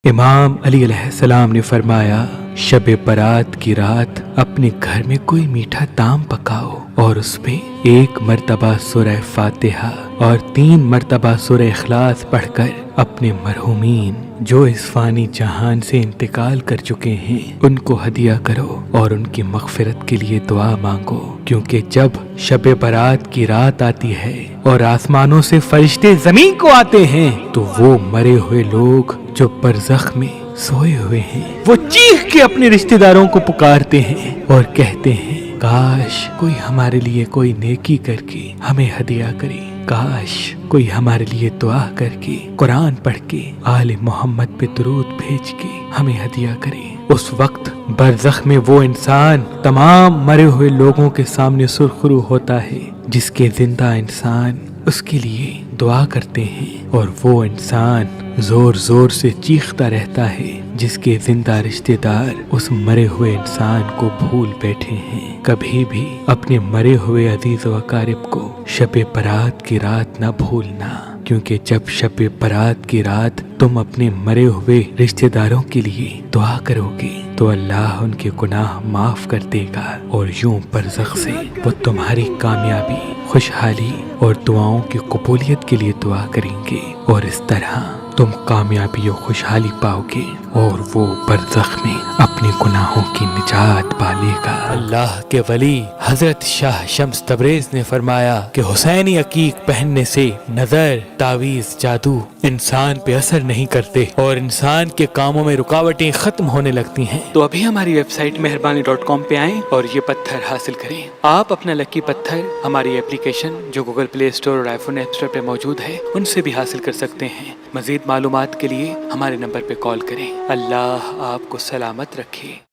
امام علی علیہ السلام نے فرمایا، شب برات کی رات اپنے گھر میں کوئی میٹھا طعام پکاؤ اور اس پہ 1 مرتبہ سورہ فاتحہ اور 3 مرتبہ سورہ اخلاص پڑھ کر اپنے مرحومین جو اس فانی جہان سے انتقال کر چکے ہیں ان کو ہدیہ کرو اور ان کی مغفرت کے لیے دعا مانگو، کیونکہ جب شب برات کی رات آتی ہے اور آسمانوں سے فرشتے زمین کو آتے ہیں تو وہ مرے ہوئے لوگ جو برزخ میں سوئے ہوئے ہیں وہ چیخ کے اپنے رشتہ داروں کو پکارتے ہیں اور کہتے ہیں، کاش کوئی ہمارے لیے کوئی نیکی کر کے ہمیں ہدیہ کرے، کاش کوئی ہمارے لیے دعا کر کے قرآن پڑھ کے آل محمد پہ درود بھیج کے ہمیں ہدیہ کرے۔ اس وقت برزخ میں وہ انسان تمام مرے ہوئے لوگوں کے سامنے سرخرو ہوتا ہے جس کے زندہ انسان اس کے لیے دعا کرتے ہیں، اور وہ انسان زور زور سے چیختا رہتا ہے جس کے زندہ رشتہ دار اس مرے ہوئے انسان کو بھول بیٹھے ہیں۔ کبھی بھی اپنے مرے ہوئے عزیز و اقارب کو شب برات کی رات نہ بھولنا، کیونکہ جب شب برات کی رات تم اپنے مرے ہوئے رشتہ داروں کے لیے دعا کرو گے تو اللہ ان کے گناہ معاف کر دے گا، اور یوں برزخ سے وہ تمہاری کامیابی، خوشحالی اور دعاؤں کی قبولیت کے لیے دعا کریں گے، اور اس طرح تم کامیابی و خوشحالی پاؤ گے اور وہ برزخ میں اپنے گناہوں کی نجات پالے گا۔ اللہ کے ولی حضرت شاہ شمس تبریز نے فرمایا کہ حسینی عقیق پہننے سے نظر، تعویذ، جادو انسان پہ اثر نہیں کرتے اور انسان کے کاموں میں رکاوٹیں ختم ہونے لگتی ہیں۔ تو ابھی ہماری ویب سائٹ مہربانی.com پہ آئیں اور یہ پتھر حاصل کریں۔ آپ اپنا لکی پتھر ہماری اپلیکیشن جو گوگل پلے اسٹور اور آئی فون ایپ اسٹور پہ موجود ہے ان سے بھی حاصل کر سکتے ہیں۔ مزید معلومات کے لیے ہمارے نمبر پہ کال کریں۔ اللہ آپ کو سلامت رکھے۔